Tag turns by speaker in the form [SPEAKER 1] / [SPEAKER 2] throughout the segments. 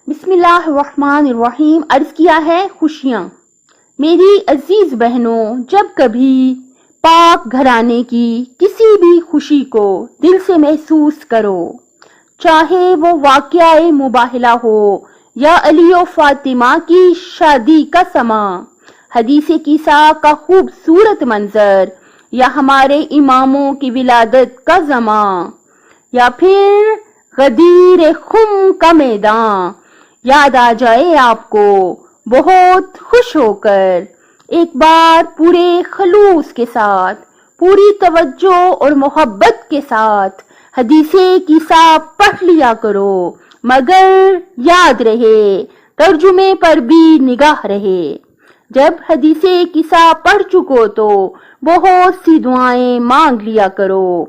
[SPEAKER 1] بسم اللہ الرحمن الرحیم. عرض کیا ہے خوشیاں. میری عزیز بہنوں، جب کبھی پاک گھرانے کی کسی بھی خوشی کو دل سے محسوس کرو، چاہے وہ واقعہ مباہلہ ہو یا علی و فاطمہ کی شادی کا سما، حدیث کیسا کا خوبصورت منظر، یا ہمارے اماموں کی ولادت کا زمان، یا پھر غدیر خم کا میدان یاد آ جائے آپ کو، بہت خوش ہو کر ایک بار پورے خلوص کے ساتھ، پوری توجہ اور محبت کے ساتھ حدیث کیسا پڑھ لیا کرو، مگر یاد رہے ترجمے پر بھی نگاہ رہے. جب حدیث کیسا پڑھ چکو تو بہت سی دعائیں مانگ لیا کرو،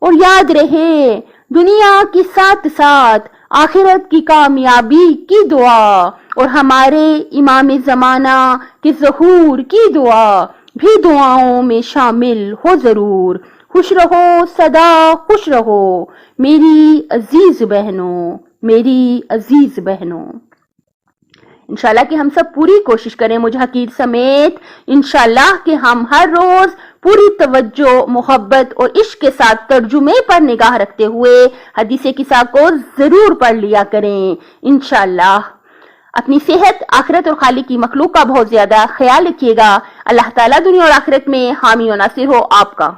[SPEAKER 1] اور یاد رہے دنیا کے ساتھ ساتھ آخرت کی کامیابی کی دعا اور ہمارے امام زمانہ کے ظہور کی دعا بھی دعاؤں میں شامل ہو ضرور. خوش رہو، سدا خوش رہو میری عزیز بہنوں، میری عزیز بہنوں. انشاءاللہ کہ ہم سب پوری کوشش کریں مجاہدین سمیت، انشاءاللہ کہ ہم ہر روز پوری توجہ، محبت اور عشق کے ساتھ ترجمے پر نگاہ رکھتے ہوئے حدیث کیسا کو ضرور پڑھ لیا کریں انشاءاللہ. اپنی صحت، آخرت اور خالق کی مخلوق کا بہت زیادہ خیال رکھیے گا. اللہ تعالیٰ دنیا اور آخرت میں حامی و ناصر ہو آپ کا.